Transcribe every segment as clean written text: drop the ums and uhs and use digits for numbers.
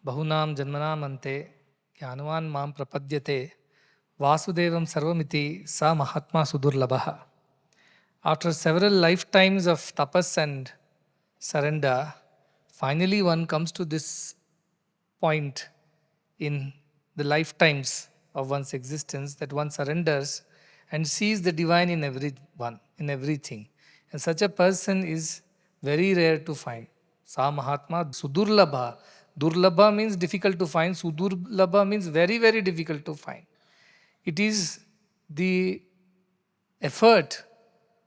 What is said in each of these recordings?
bahunam janmanamante jnanavan mam prapadyate vasudevam sarvamiti sa mahatma sudurlabha. After several lifetimes of tapas and surrender, finally one comes to this point in the lifetimes of one's existence that one surrenders and sees the divine in everyone, in everything. And such a person is very rare to find. Sa Mahatma Sudurlabha. Durlabha means difficult to find. Sudurlabha means very, very difficult to find. It is the effort,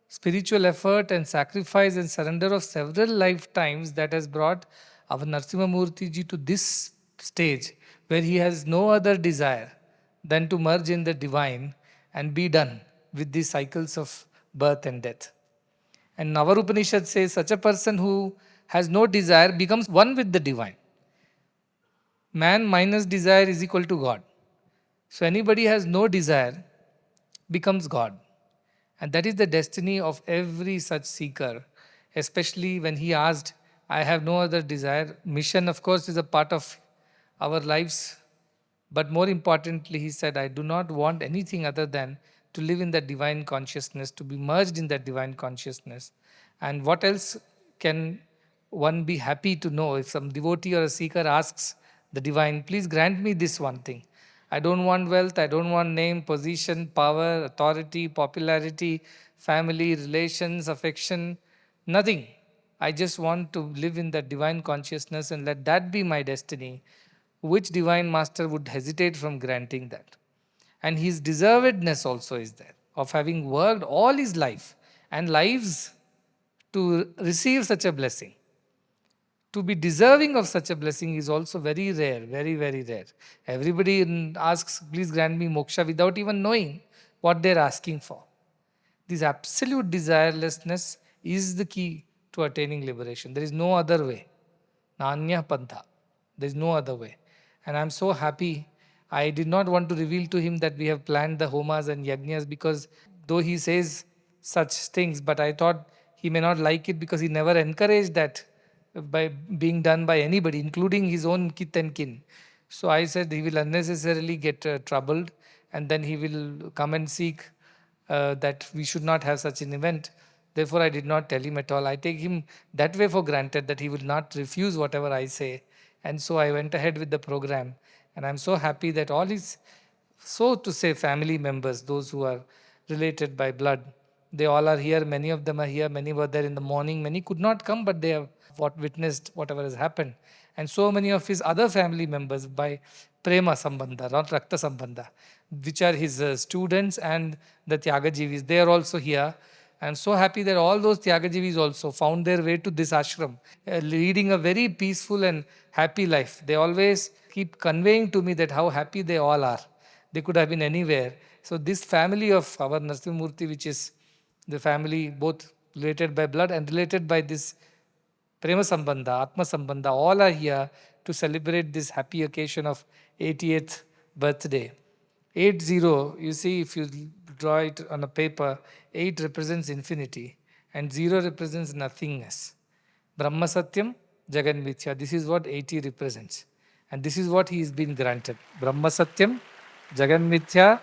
spiritual effort and sacrifice and surrender of several lifetimes that has brought our Narasimha Murthy ji to this stage where he has no other desire than to merge in the divine and be done with these cycles of birth and death. And our Upanishad says such a person who has no desire becomes one with the divine. Man minus desire is equal to God. So anybody has no desire becomes God. And that is the destiny of every such seeker, especially when he asked, I have no other desire. Mission, of course, is a part of our lives. But more importantly, he said, I do not want anything other than to live in that divine consciousness, to be merged in that divine consciousness. And what else can one be happy to know if some devotee or a seeker asks the divine, please grant me this one thing. I don't want wealth, I don't want name, position, power, authority, popularity, family, relations, affection, nothing. I just want to live in that divine consciousness and let that be my destiny. Which divine master would hesitate from granting that? And his deservedness also is there of having worked all his life and lives to receive such a blessing. To be deserving of such a blessing is also very rare, very, very rare. Everybody asks, please grant me moksha without even knowing what they're asking for. This absolute desirelessness is the key to attaining liberation. There is no other way. Nanya pantha. There is no other way. And I'm so happy. I did not want to reveal to him that we have planned the homas and yajnas because though he says such things, but I thought he may not like it because he never encouraged that by being done by anybody, including his own kith and kin. So I said he will unnecessarily get troubled and then he will come and seek that we should not have such an event. Therefore, I did not tell him at all. I take him that way for granted that he will not refuse whatever I say. And so I went ahead with the program. And I'm so happy that all his, so to say, family members, those who are related by blood, they all are here. Many of them are here. Many were there in the morning. Many could not come, but they have witnessed whatever has happened. And so many of his other family members by prema sambandha, not rakta sambandha, which are his students and the Tyagajivis, they are also here. I'm so happy that all those Tyagajivis also found their way to this ashram, leading a very peaceful and happy life. They always keep conveying to me that how happy they all are. They could have been anywhere. So this family of our Narasimha Murthy, which is the family both related by blood and related by this Prema Sambandha, Atma Sambandha, all are here to celebrate this happy occasion of 88th birthday. 80, you see, if you draw it on a paper, 8 represents infinity and 0 represents nothingness. Brahma Satyam, Jagan Mithya. This is what 80 represents. And this is what he is being granted. Brahma Satyam, Jagan Mithya,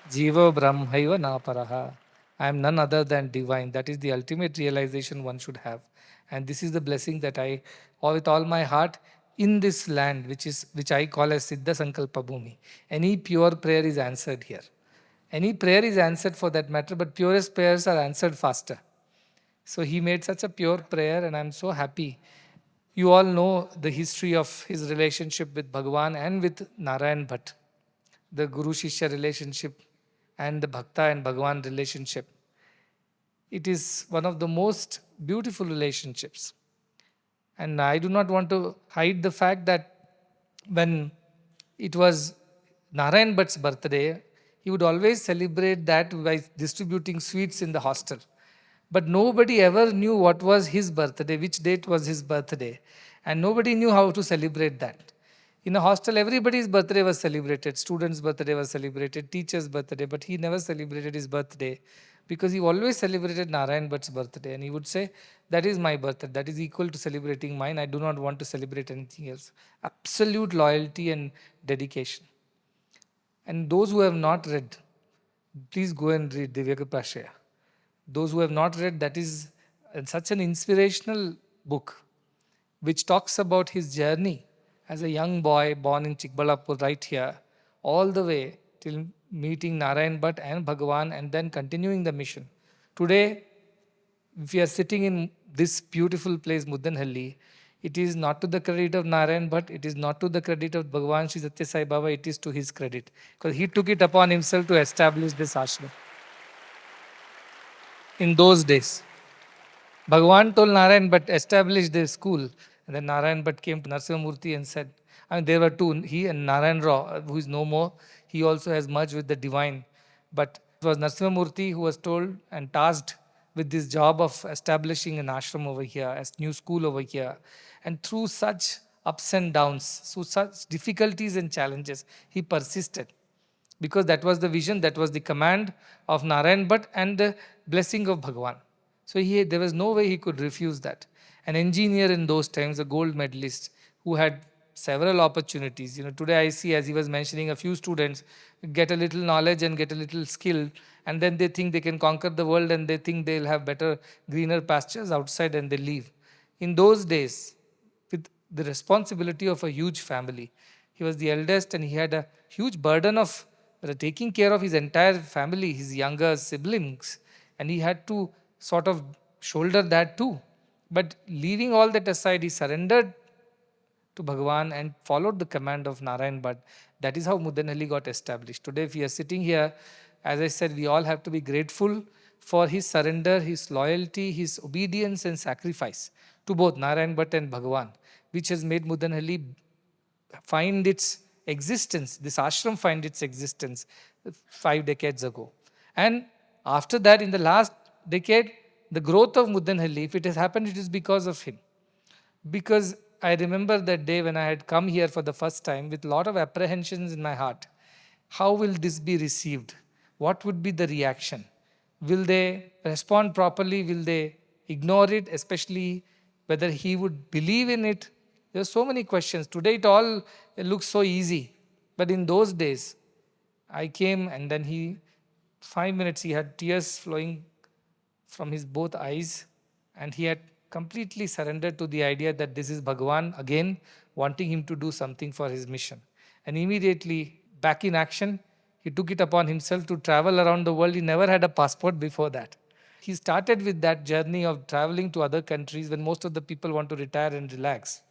Jiva Brahmaiva Naparaha. I am none other than divine. That is the ultimate realization one should have. And this is the blessing that I, with all my heart, in this land, which I call as Siddha Sankalpa Bhumi. Any pure prayer is answered here. Any prayer is answered for that matter, but purest prayers are answered faster. So he made such a pure prayer, and I'm so happy. You all know the history of his relationship with Bhagavan and with Narayan Bhatt, the Guru-Shishya relationship and the Bhakta and Bhagavan relationship. It is one of the most beautiful relationships. And I do not want to hide the fact that when it was Narayan Bhatt's birthday, he would always celebrate that by distributing sweets in the hostel. But nobody ever knew what was his birthday, which date was his birthday. And nobody knew how to celebrate that. In a hostel, everybody's birthday was celebrated. Students' birthday was celebrated, teacher's birthday, but he never celebrated his birthday. because he always celebrated Narayan Bhatt's birthday, and he would say, that is my birthday, that is equal to celebrating mine. I do not want to celebrate anything else. Absolute loyalty and dedication. And those who have not read, please go and read Divyaka Prashaya. Those who have not read, that is such an inspirational book which talks about his journey as a young boy born in Chikbalapur right here, all the way till meeting Narayan Bhatt and Bhagavan and then continuing the mission. Today, if we are sitting in this beautiful place, Muddenhalli, it is not to the credit of Narayan Bhatt, it is not to the credit of Bhagavan Sri Satya Sai Baba, it is to his credit. Because he took it upon himself to establish this ashram in those days. Bhagavan told Narayan Bhatt, establish the school. And then Narayan Bhatt came to Narasimha Murthy and said, I mean, there were two, he and Narayan Rao, who is no more. He also has merged with the divine. But it was Narasimha Murthy who was told and tasked with this job of establishing an ashram over here, a new school over here. And through such ups and downs, through such difficulties and challenges, he persisted. Because that was the vision, that was the command of Narayan Bhatt and the blessing of Bhagavan. So there was no way he could refuse that. An engineer in those times, a gold medalist, who had several opportunities. Today I see, as he was mentioning, a few students get a little knowledge and get a little skill, and then they think they can conquer the world and they think they'll have better, greener pastures outside and they leave. In those days, with the responsibility of a huge family, he was the eldest and he had a huge burden of taking care of his entire family, his younger siblings, and he had to sort of shoulder that too. But leaving all that aside, he surrendered to Bhagavan and followed the command of Narayan Bhatt. That is how Muddenhalli got established. Today, if we are sitting here, as I said, we all have to be grateful for his surrender, his loyalty, his obedience and sacrifice to both Narayan Bhatt and Bhagavan, which has made Muddenhalli find its existence, this ashram find its existence 5 decades ago. And after that, in the last decade, the growth of Muddenhalli, if it has happened, it is because of him. Because I remember that day when I had come here for the first time with a lot of apprehensions in my heart. How will this be received? What would be the reaction? Will they respond properly? Will they ignore it? Especially whether he would believe in it. There are so many questions. Today it looks so easy. But in those days, I came and then 5 minutes, he had tears flowing from his both eyes, and he had completely surrendered to the idea that this is Bhagavan again wanting him to do something for his mission. And immediately back in action, he took it upon himself to travel around the world. He never had a passport before that. He started with that journey of traveling to other countries when most of the people want to retire and relax.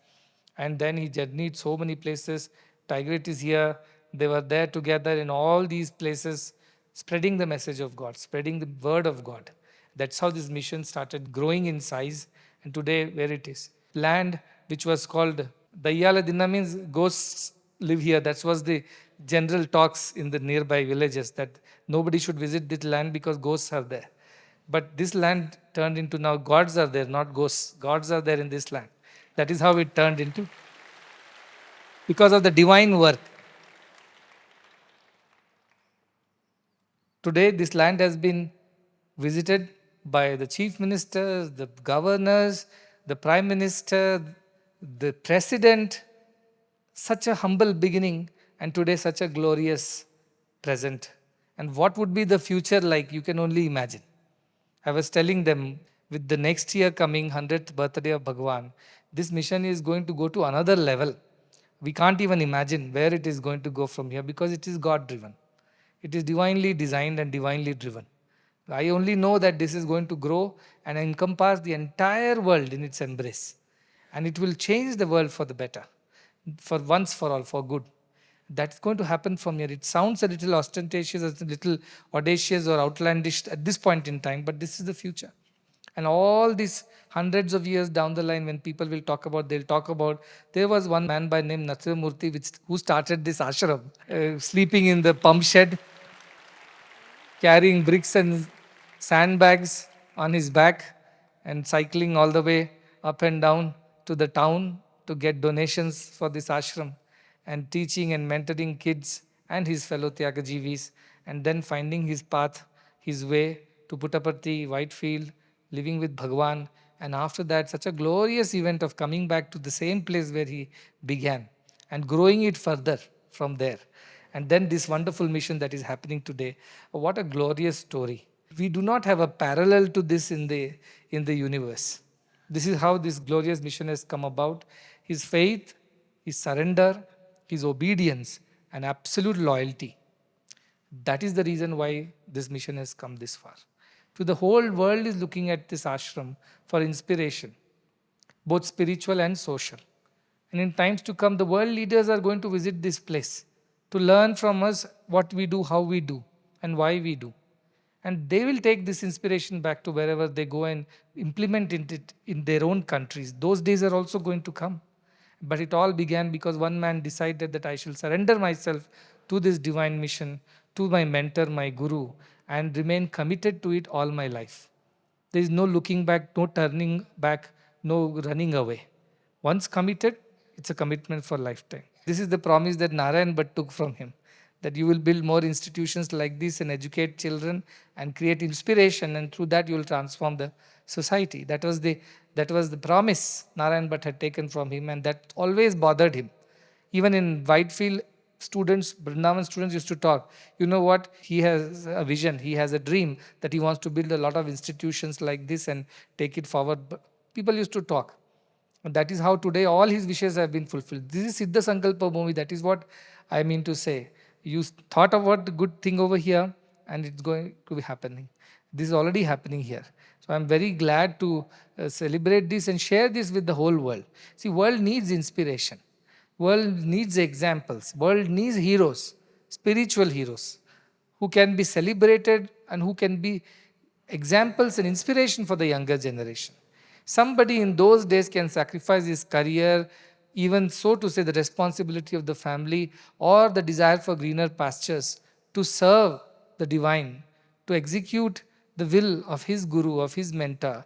And then he journeyed so many places. Tigrit is here. They were there together in all these places, spreading the message of God, spreading the word of God. That's how this mission started growing in size. And today, where it is. Land which was called Dayyala Dinna means ghosts live here. That was the general talks in the nearby villages, that nobody should visit this land because ghosts are there. But this land turned into now gods are there, not ghosts. Gods are there in this land. That is how it turned into. Because of the divine work. Today, this land has been visited by the chief minister, the governors, the prime minister, the president. Such a humble beginning, and today such a glorious present. And what would be the future like? You can only imagine. I was telling them, with the next year coming, 100th birthday of Bhagavan, this mission is going to go to another level. We can't even imagine where it is going to go from here, because it is God-driven. It is divinely designed and divinely driven. I only know that this is going to grow and encompass the entire world in its embrace. And it will change the world for the better, for once for all, for good. That's going to happen from here. It sounds a little ostentatious, a little audacious or outlandish at this point in time, but this is the future. And all these hundreds of years down the line, when people will talk about, they'll talk about, there was one man by name Narasimha Murthy who started this ashram, sleeping in the pump shed, carrying bricks and sandbags on his back and cycling all the way up and down to the town to get donations for this ashram, and teaching and mentoring kids and his fellow Tyagajivis, and then finding his path, his way to Puttaparthi, Whitefield, living with Bhagwan, and after that, such a glorious event of coming back to the same place where he began and growing it further from there. And then this wonderful mission that is happening today. What a glorious story. We do not have a parallel to this in the universe. This is how this glorious mission has come about. His faith, his surrender, his obedience, and absolute loyalty. That is the reason why this mission has come this far. To the whole world is looking at this ashram for inspiration, both spiritual and social. And in times to come, the world leaders are going to visit this place to learn from us what we do, how we do, and why we do. And they will take this inspiration back to wherever they go and implement it in their own countries. Those days are also going to come. But it all began because one man decided that I shall surrender myself to this divine mission, to my mentor, my guru, and remain committed to it all my life. There is no looking back, no turning back, no running away. Once committed, it's a commitment for lifetime. This is the promise that Narayan Bhatt took from him, that you will build more institutions like this and educate children and create inspiration, and through that you will transform the society. That was the promise Narayan Bhatt had taken from him, and that always bothered him. Even in Whitefield, Vrindavan students used to talk. You know what? He has a vision, he has a dream that he wants to build a lot of institutions like this and take it forward. But people used to talk. And that is how today all his wishes have been fulfilled. This is Siddha Sankalpa movie. That is what I mean to say. You thought about the good thing over here, and it's going to be happening. This is already happening here. So I'm very glad to celebrate this and share this with the whole world. See, world needs inspiration. World needs examples. World needs heroes, spiritual heroes, who can be celebrated and who can be examples and inspiration for the younger generation. Somebody in those days can sacrifice his career, even so to say the responsibility of the family or the desire for greener pastures, to serve the divine, to execute the will of his guru, of his mentor.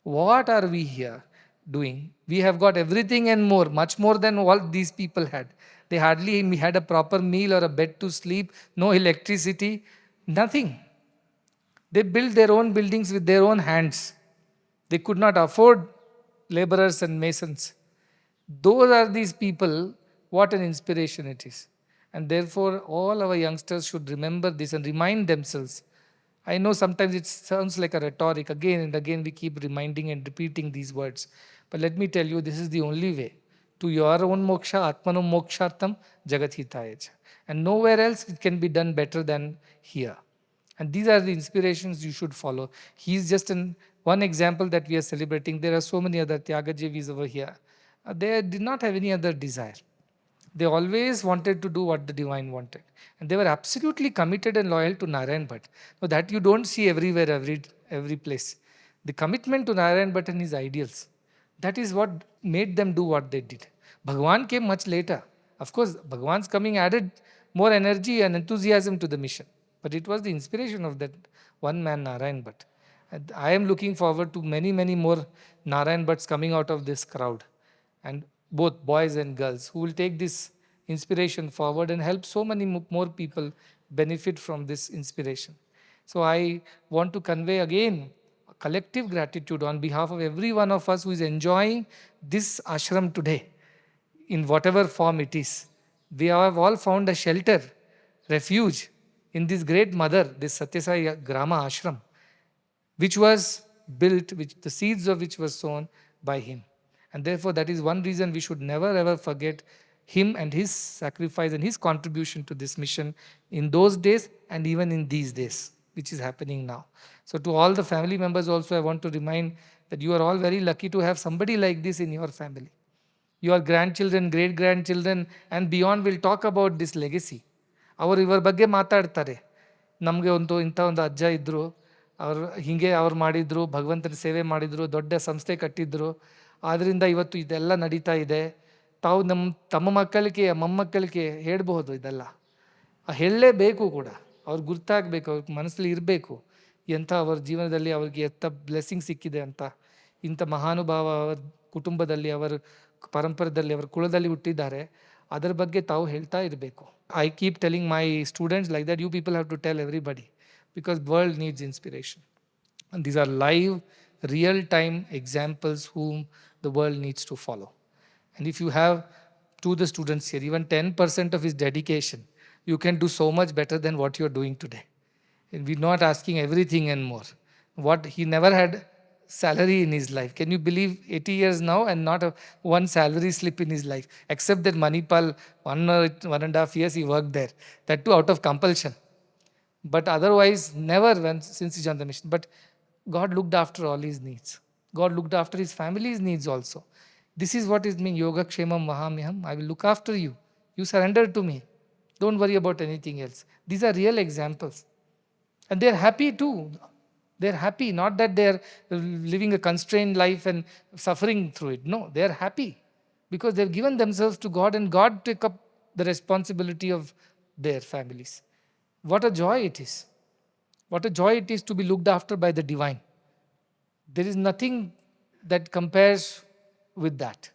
What are we here doing? We have got everything and more, much more than all these people had. They hardly had a proper meal or a bed to sleep, no electricity, nothing. They built their own buildings with their own hands. They could not afford laborers and masons. Those are these people. What an inspiration it is. And therefore, all our youngsters should remember this and remind themselves. I know sometimes it sounds like a rhetoric. Again and again, we keep reminding and repeating these words. But let me tell you, this is the only way. To your own moksha, atmano mokshartam, jagat hitaya. And nowhere else it can be done better than here. And these are the inspirations you should follow. He is just one example that we are celebrating. There are so many other Tyagajevis over here. They did not have any other desire. They always wanted to do what the divine wanted. And they were absolutely committed and loyal to Narayan Bhatt. So that you don't see everywhere, every place. The commitment to Narayan Bhatt and his ideals. That is what made them do what they did. Bhagwan came much later. Of course, Bhagwan's coming added more energy and enthusiasm to the mission. But it was the inspiration of that one man, Narayan Bhatt. And I am looking forward to many, many more Narayan Bhatts coming out of this crowd. And both boys and girls who will take this inspiration forward and help so many more people benefit from this inspiration. So I want to convey again a collective gratitude on behalf of every one of us who is enjoying this ashram today in whatever form it is. We have all found a shelter, refuge in this great mother, this Satyasai Grama ashram, which was built, which the seeds of which were sown by him. And therefore, that is one reason we should never ever forget him and his sacrifice and his contribution to this mission in those days and even in these days, which is happening now. So to all the family members also, I want to remind that you are all very lucky to have somebody like this in your family. Your grandchildren, great-grandchildren and beyond will talk about this legacy. ಅವರು ಇವರ ಬಗ್ಗೆ ಮಾತಾಡ್ತಾರೆ. ನಮಗೆ ಇಂಥ ಒಂದು ಅಜ್ಜ ಇದ್ದರು, ಅವರು ಹೀಗೆ ಅವ್ರು ಮಾಡಿದರು, ಭಗವಂತನ ಸೇವೆ ಮಾಡಿದರು, ದೊಡ್ಡ ಸಂಸ್ಥೆ ಕಟ್ಟಿದ್ರು, ಆದ್ದರಿಂದ ಇವತ್ತು ಇದೆಲ್ಲ ನಡೀತಾ ಇದೆ. ತಾವು ತಮ್ಮ ಮಕ್ಕಳಿಗೆ ಮೊಮ್ಮಕ್ಕಳಿಗೆ ಹೇಳಬಹುದು ಇದೆಲ್ಲ. ಹೇಳಲೇಬೇಕು ಕೂಡ. ಅವ್ರಿಗೆ ಗುರ್ತಾಗಬೇಕು, ಅವ್ರ ಮನಸ್ಸಲ್ಲಿ ಇರಬೇಕು ಎಂಥ ಅವ್ರ ಜೀವನದಲ್ಲಿ ಅವ್ರಿಗೆ ಎಂಥ ಬ್ಲೆಸ್ಸಿಂಗ್ ಸಿಕ್ಕಿದೆ ಅಂತ. ಇಂಥ ಮಹಾನುಭಾವ ಅವರ ಕುಟುಂಬದಲ್ಲಿ, ಅವರ ಪರಂಪರೆಯಲ್ಲಿ, ಅವರ ಕುಲದಲ್ಲಿ ಹುಟ್ಟಿದ್ದಾರೆ. ಅದರ ಬಗ್ಗೆ ತಾವು ಹೇಳ್ತಾ ಇರಬೇಕು. I keep telling my students like that, you people have to tell everybody because world needs inspiration. And these are live, real-time examples whom the world needs to follow. And if you have, to the students here, even 10% of his dedication, you can do so much better than what you're doing today. And we're not asking everything and more. What he never had salary in his life. Can you believe 80 years now and not a one salary slip in his life? Except that Manipal, 1.5 years he worked there. That too out of compulsion. But otherwise, never since he joined the mission. But God looked after all his needs. God looked after his family's needs also. This is what is mean yoga kshemam mahamyam. I will look after you. You surrender to me. Don't worry about anything else. These are real examples. And they're happy too. They're happy, not that they're living a constrained life and suffering through it. No, they're happy because they've given themselves to God and God took up the responsibility of their families. What a joy it is. What a joy it is to be looked after by the divine. There is nothing that compares with that.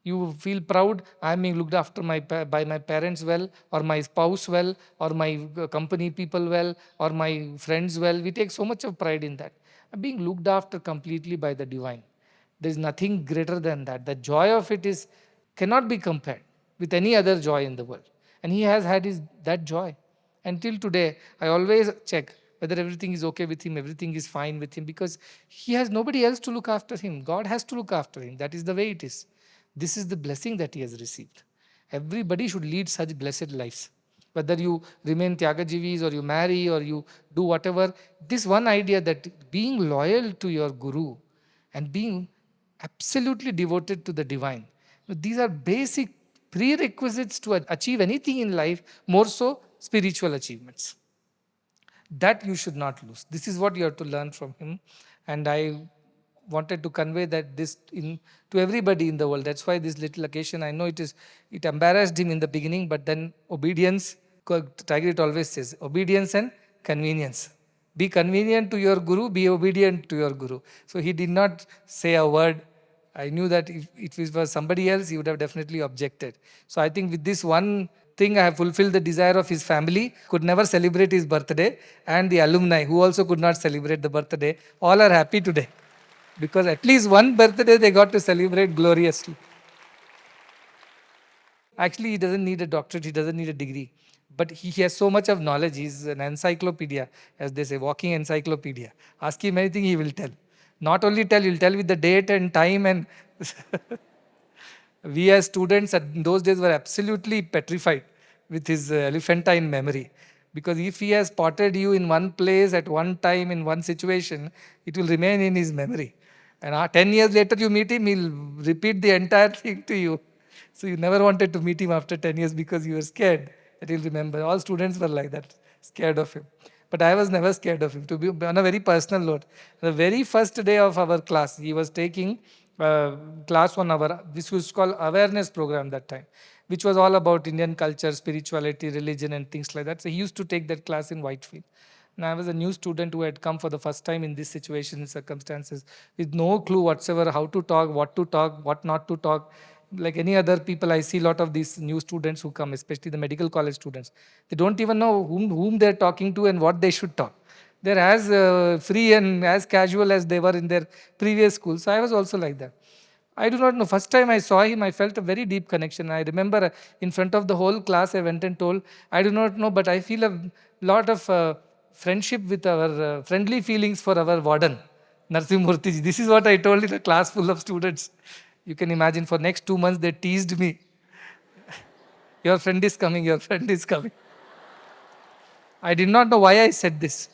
You feel proud, I am being looked after by my parents well, or my spouse well, or my company people well, or my friends well. We take so much of pride in that. I'm being looked after completely by the divine. There is nothing greater than that. The joy of it is cannot be compared with any other joy in the world. And he has had that joy. Until today, I always check whether everything is okay with him, everything is fine with him, because he has nobody else to look after him. God has to look after him. That is the way it is. This is the blessing that he has received. Everybody should lead such blessed lives. Whether you remain Tyagajivis or you marry or you do whatever, this one idea that being loyal to your guru and being absolutely devoted to the divine, these are basic prerequisites to achieve anything in life, more so spiritual achievements. That you should not lose. This is what you have to learn from him. And I wanted to convey that to everybody in the world. That's why this little occasion, I know it embarrassed him in the beginning, but then obedience, Tiger it always says, obedience and convenience. Be convenient to your guru, be obedient to your guru. So he did not say a word. I knew that if it was somebody else, he would have definitely objected. So I think with this one thing, I have fulfilled the desire of his family, could never celebrate his birthday, and the alumni who also could not celebrate the birthday. All are happy today because at least one birthday they got to celebrate gloriously. Actually, he doesn't need a doctorate, he doesn't need a degree, but he has so much of knowledge. He's an encyclopedia, as they say, walking encyclopedia. Ask him anything, he will tell. Not only tell, he'll tell with the date and time. And we as students in those days were absolutely petrified with his elephantine memory. Because if he has spotted you in one place at one time in one situation, it will remain in his memory. And 10 years later you meet him, he'll repeat the entire thing to you. So you never wanted to meet him after 10 years because you were scared that he'll remember. All students were like that, scared of him. But I was never scared of him. To be on a very personal note, the very first day of our class, he was taking class on this was called awareness program that time, which was all about Indian culture, spirituality, religion and things like that. So he used to take that class in Whitefield. And I was a new student who had come for the first time in this situation, circumstances, with no clue whatsoever how to talk, what not to talk. Like any other people, I see a lot of these new students who come, especially the medical college students. They don't even know whom they're talking to and what they should talk. They're as free and as casual as they were in their previous school. So I was also like that. I do not know. First time I saw him, I felt a very deep connection. I remember in front of the whole class, I went and told, I do not know, but I feel a lot of friendship with our friendly feelings for our warden, Narasimha Murthy. This is what I told in a class full of students. You can imagine for next 2 months, they teased me. Your friend is coming, your friend is coming. I did not know why I said this.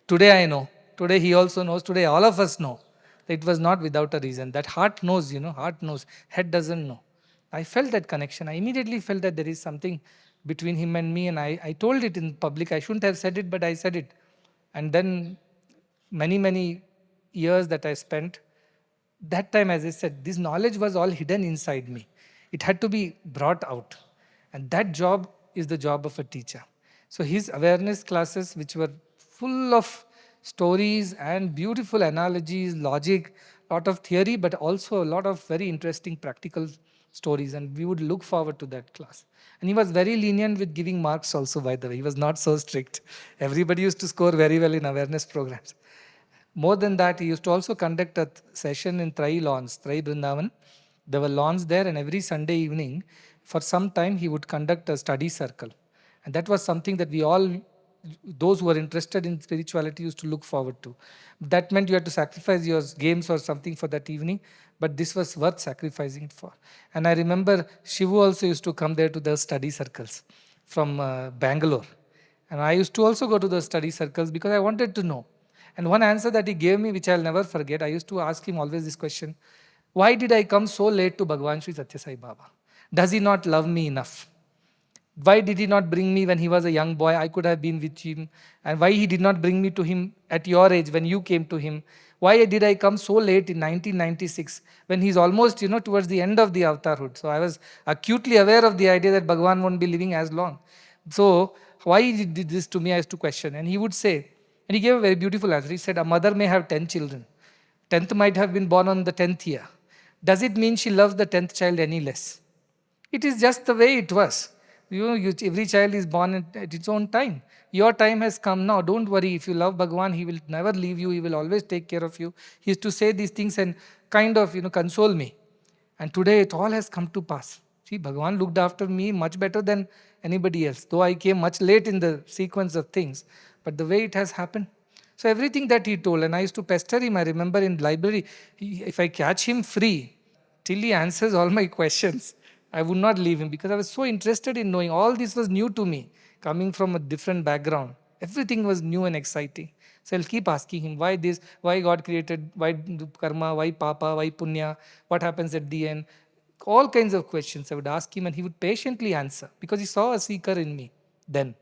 Today I know. Today he also knows. Today all of us know. It was not without a reason. That heart knows, heart knows. Head doesn't know. I felt that connection. I immediately felt that there is something between him and me, and I told it in public. I shouldn't have said it, but I said it. And then many years that I spent, that time, as I said, this knowledge was all hidden inside me. It had to be brought out. And that job is the job of a teacher. So his awareness classes, which were full of stories and beautiful analogies, logic, lot of theory, but also a lot of very interesting practical stories, and we would look forward to that class. And he was very lenient with giving marks also, by the way. He was not so strict. Everybody used to score very well in awareness programs. More than that, he used to also conduct a session in Trai lawns, Trai Vrindavan. There were lawns there, and every Sunday evening, for some time, he would conduct a study circle. And that was something that we all, those who were interested in spirituality, used to look forward to. That meant you had to sacrifice your games or something for that evening, but this was worth sacrificing it for. And I remember Shivu also used to come there to the study circles from Bangalore. And I used to also go to those study circles because I wanted to know. And one answer that he gave me, which I'll never forget, I used to ask him always this question: why did I come so late to Bhagwan Sri Satya Sai Baba? Does he not love me enough? Why did he not bring me when he was a young boy? I could have been with him. And why he did not bring me to him at your age when you came to him? Why did I come so late in 1996 when he's almost, towards the end of the avatarhood? So I was acutely aware of the idea that Bhagwan won't be living as long. So why he did this to me, I used to question. And he would say, and he gave a very beautiful answer. He said, a mother may have 10 children. 10th might have been born on the 10th year. Does it mean she loves the 10th child any less? It is just the way it was. Every child is born at its own time. Your time has come now. Don't worry. If you love Bhagwan, he will never leave you. He will always take care of you. He used to say these things and kind of, console me. And today it all has come to pass. See, Bhagwan looked after me much better than anybody else. Though I came much late in the sequence of things. But the way it has happened. So everything that he told, and I used to pester him. I remember in library, if I catch him free, till he answers all my questions, I would not leave him because I was so interested in knowing. All this was new to me, coming from a different background. Everything was new and exciting. So I'll keep asking him, why this, why God created, why karma, why papa, why punya, what happens at the end. All kinds of questions I would ask him, and he would patiently answer because he saw a seeker in me then.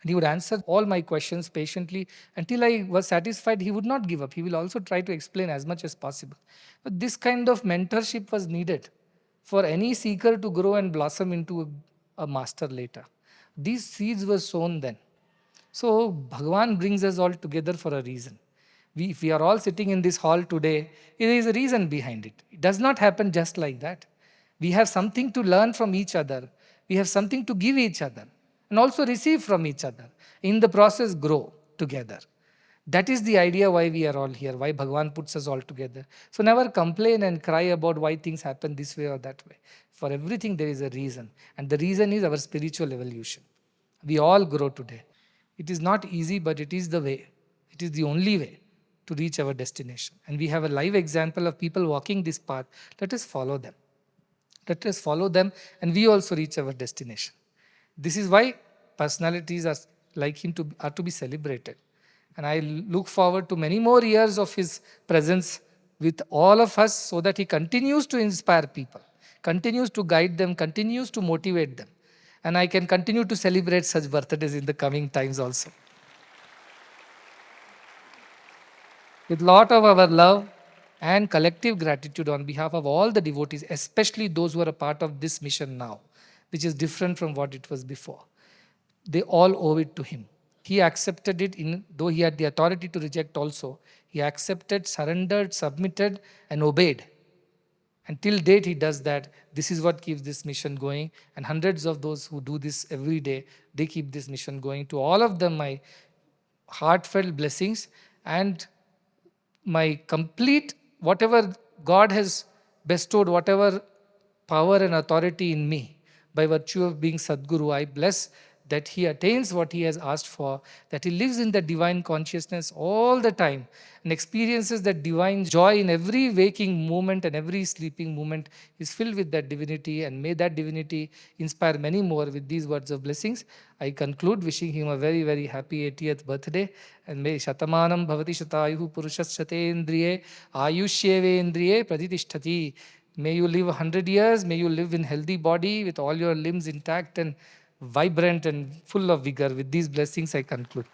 And he would answer all my questions patiently until I was satisfied. He would not give up. He will also try to explain as much as possible. But this kind of mentorship was needed for any seeker to grow and blossom into a master later. These seeds were sown then. So Bhagavan brings us all together for a reason. If we are all sitting in this hall today, there is a reason behind it. It does not happen just like that. We have something to learn from each other. We have something to give each other and also receive from each other. In the process, grow together. That is the idea why we are all here, why Bhagavan puts us all together. So never complain and cry about why things happen this way or that way. For everything there is a reason. And the reason is our spiritual evolution. We all grow today. It is not easy, but it is the way. It is the only way to reach our destination. And we have a live example of people walking this path. Let us follow them. Let us follow them and we also reach our destination. This is why personalities are like him are to be celebrated. And I look forward to many more years of his presence with all of us so that he continues to inspire people, continues to guide them, continues to motivate them. And I can continue to celebrate such birthdays in the coming times also. With a lot of our love and collective gratitude on behalf of all the devotees, especially those who are a part of this mission now, which is different from what it was before. They all owe it to him. He accepted it, though he had the authority to reject also. He accepted, surrendered, submitted, and obeyed. Until date, he does that. This is what keeps this mission going. And hundreds of those who do this every day, they keep this mission going. To all of them, my heartfelt blessings and my complete, whatever God has bestowed, whatever power and authority in me, by virtue of being Sadguru, I bless that he attains what he has asked for, that he lives in that divine consciousness all the time and experiences that divine joy in every waking moment and every sleeping moment is filled with that divinity, and may that divinity inspire many more. With these words of blessings, I conclude wishing him a very, very happy 80th birthday, and may Shatamanam Bhavati Shatayuhu Purushas Shatendriye Ayushyevendriye Praditishthati. May you live 100 years, may you live in healthy body with all your limbs intact and vibrant and full of vigor. With these blessings, I conclude.